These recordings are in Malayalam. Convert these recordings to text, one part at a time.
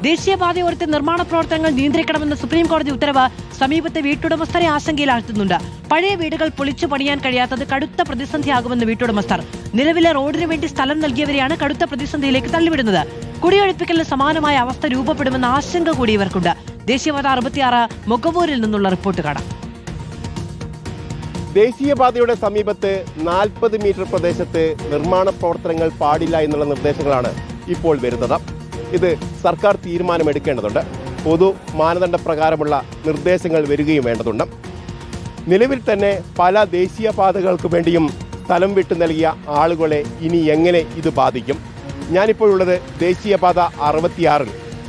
ദേശീയപാതയോരത്തെ നിർമ്മാണ പ്രവർത്തനങ്ങൾ നിയന്ത്രിക്കണമെന്ന സുപ്രീം കോടതി ഉത്തരവ് സമീപത്തെ വീട്ടുടമസ്ഥരെ ആശങ്കയിലാഴ്ത്തുന്നുണ്ട്. പഴയ വീടുകൾ പൊളിച്ചു പണിയാൻ കഴിയാത്തത് കടുത്ത പ്രതിസന്ധിയാകുമെന്ന് വീട്ടുടമസ്ഥർ. നിലവിലെ റോഡിനു വേണ്ടി സ്ഥലം നൽകിയവരെയാണ് കടുത്ത പ്രതിസന്ധിയിലേക്ക് തള്ളിവിടുന്നത്. കുടിയൊഴിപ്പിക്കലിന് സമാനമായ അവസ്ഥ രൂപപ്പെടുമെന്ന ആശങ്ക കൂടി ഇവർക്കുണ്ട്. ദേശീയപാത 66 മൊഗവൂരിൽ നിന്നുള്ള റിപ്പോർട്ട് കാണാം. ദേശീയപാതയുടെ സമീപത്ത് 40 മീറ്റർ പ്രദേശത്ത് നിർമ്മാണ പ്രവർത്തനങ്ങൾ പാടില്ല എന്നുള്ള നിർദ്ദേശങ്ങളാണ് ഇപ്പോൾ വരുന്നത്. ഇത് സർക്കാർ തീരുമാനമെടുക്കേണ്ടതുണ്ട്. പൊതു മാനദണ്ഡ പ്രകാരമുള്ള നിർദ്ദേശങ്ങൾ വരികയും വേണ്ടതുണ്ട്. നിലവിൽ തന്നെ പല ദേശീയപാതകൾക്ക് വേണ്ടിയും സ്ഥലം വിട്ടു നൽകിയ ആളുകളെ ഇനി എങ്ങനെ ഇത് ബാധിക്കും? ഞാനിപ്പോൾ ഉള്ളത് ദേശീയപാത 66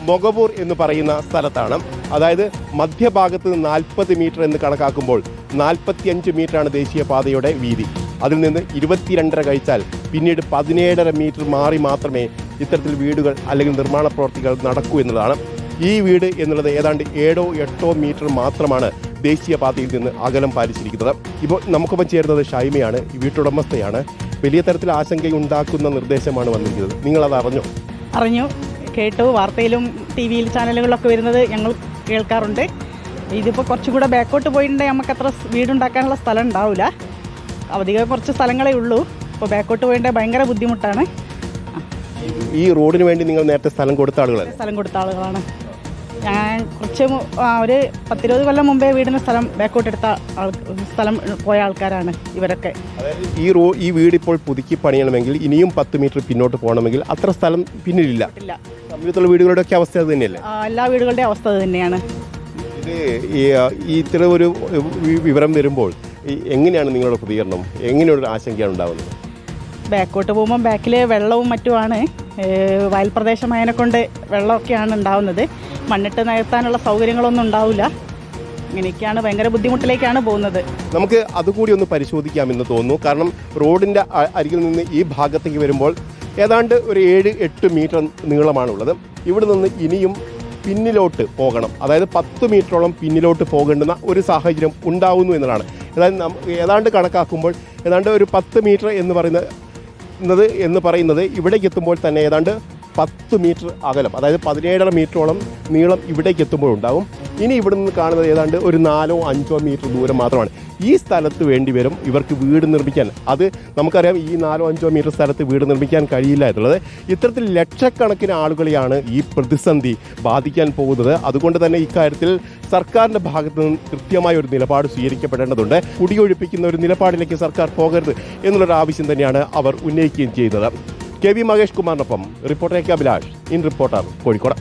മൊഗവൂർ എന്ന് പറയുന്ന സ്ഥലത്താണ്. അതായത് മധ്യഭാഗത്ത് 40 മീറ്റർ എന്ന് കണക്കാക്കുമ്പോൾ 45 മീറ്ററാണ് ദേശീയപാതയുടെ വീതി. അതിൽ നിന്ന് 22.5 കഴിച്ചാൽ പിന്നീട് 17.5 മീറ്റർ മാറി മാത്രമേ ഇത്തരത്തിൽ വീടുകൾ അല്ലെങ്കിൽ നിർമ്മാണ പ്രവർത്തികൾ നടക്കൂ എന്നുള്ളതാണ്. ഈ വീട് എന്നുള്ളത് ഏതാണ്ട് 7-8 മീറ്റർ മാത്രമാണ് ദേശീയപാതയിൽ നിന്ന് അകലം പാലിച്ചിരിക്കുന്നത്. ഇപ്പോൾ നമുക്കൊപ്പം ചേരുന്നത് ഷൈമയാണ്, ഈ വീട്ടുടമസ്ഥയാണ്. വലിയ തരത്തിൽ ആശങ്കയുണ്ടാക്കുന്ന നിർദ്ദേശമാണ് വന്നിരിക്കുന്നത്. നിങ്ങളത് അറിഞ്ഞു, കേട്ടു. വാർത്തയിലും TV ചാനലുകളിലൊക്കെ വരുന്നത് ഞങ്ങൾ കേൾക്കാറുണ്ട്. ഇതിപ്പോൾ കുറച്ചുകൂടെ ബാക്കോട്ട് പോയിട്ടുണ്ടെങ്കിൽ നമുക്ക് അത്ര വീടുണ്ടാക്കാനുള്ള സ്ഥലം ഉണ്ടാവില്ല. അധികം കുറച്ച് സ്ഥലങ്ങളേ ഉള്ളൂ. ഇപ്പോൾ ബാക്കോട്ട് പോയിട്ടുണ്ടെങ്കിൽ ഭയങ്കര ബുദ്ധിമുട്ടാണ്. ഈ റോഡിന് വേണ്ടി നിങ്ങൾ നേരത്തെ സ്ഥലം കൊടുത്ത ആളുകളാണ്. ഞാൻ കുറച്ച് ഒരു 10-20 കൊല്ലം മുമ്പേ വീടിന് സ്ഥലം ബാക്കോട്ട് എടുത്ത സ്ഥലം പോയ ആൾക്കാരാണ് ഇവരൊക്കെ. ഈ വീട് ഇപ്പോൾ പുതുക്കി പണിയണമെങ്കിൽ ഇനിയും 10 മീറ്റർ പിന്നോട്ട് പോകണമെങ്കിൽ അത്ര സ്ഥലം പിന്നിലില്ല. സമീപത്തുള്ള വീടുകളുടെ ഒക്കെ അവസ്ഥ അത് തന്നെയല്ലേ? എല്ലാ വീടുകളുടെ അവസ്ഥ അത് തന്നെയാണ്. ഇത്തരം ഒരു വിവരം വരുമ്പോൾ എങ്ങനെയാണ് നിങ്ങളുടെ പ്രതികരണം? എങ്ങനെയൊരു ആശങ്കയാണ് ഉണ്ടാകുന്നത്? ബാക്കോട്ട് പോകുമ്പോൾ ബാക്കിൽ വെള്ളവും മറ്റുമാണ്. വയൽ പ്രദേശമായതിനെ കൊണ്ട് വെള്ളമൊക്കെയാണ് ഉണ്ടാവുന്നത്. മണ്ണിട്ട് നികത്താനുള്ള സൗകര്യങ്ങളൊന്നും ഉണ്ടാവില്ല. ഇങ്ങനെയൊക്കെയാണ്, ഭയങ്കര ബുദ്ധിമുട്ടിലേക്കാണ് പോകുന്നത്. നമുക്ക് അതുകൂടി ഒന്ന് പരിശോധിക്കാമെന്ന് തോന്നുന്നു. കാരണം റോഡിൻ്റെ അരികിൽ നിന്ന് ഈ ഭാഗത്തേക്ക് വരുമ്പോൾ ഏതാണ്ട് ഒരു 7-8 മീറ്റർ നീളമാണുള്ളത്. ഇവിടെ നിന്ന് ഇനിയും പിന്നിലോട്ട് പോകണം. അതായത് 10 മീറ്ററോളം പിന്നിലോട്ട് പോകേണ്ടുന്ന ഒരു സാഹചര്യം ഉണ്ടാവുന്നു എന്നതാണ്. ഏതാണ്ട് കണക്കാക്കുമ്പോൾ ഏതാണ്ട് ഒരു 10 മീറ്റർ എന്ന് പറയുന്നത് ഇവിടേക്ക് എത്തുമ്പോൾ തന്നെ ഏതാണ്ട് 10 മീറ്റർ അകലം, അതായത് 17.5 മീറ്ററോളം നീളം ഇവിടേക്ക് എത്തുമ്പോഴുണ്ടാവും. ഇനി ഇവിടെ നിന്ന് കാണുന്നത് ഏതാണ്ട് ഒരു 4-5 മീറ്റർ ദൂരം മാത്രമാണ്. ഈ സ്ഥലത്ത് വേണ്ടി വരും ഇവർക്ക് വീട് നിർമ്മിക്കാൻ. അത് നമുക്കറിയാം, ഈ 4-5 മീറ്റർ സ്ഥലത്ത് വീട് നിർമ്മിക്കാൻ കഴിയില്ല എന്നുള്ളത്. ഇത്തരത്തിൽ ലക്ഷക്കണക്കിന് ആളുകളെയാണ് ഈ പ്രതിസന്ധി ബാധിക്കാൻ പോകുന്നത്. അതുകൊണ്ട് തന്നെ ഇക്കാര്യത്തിൽ സർക്കാരിൻ്റെ ഭാഗത്തു നിന്ന് കൃത്യമായ ഒരു നിലപാട് സ്വീകരിക്കപ്പെടേണ്ടതുണ്ട്. കുടിയൊഴിപ്പിക്കുന്ന ഒരു നിലപാടിലേക്ക് സർക്കാർ പോകരുത് എന്നുള്ളൊരു ആവശ്യം തന്നെയാണ് അവർ ഉന്നയിക്കുകയും ചെയ്യുന്നത്. KV മഹേഷ് കുമാറിനൊപ്പം reporter AK Abhilash, in reporter, Kozhikode.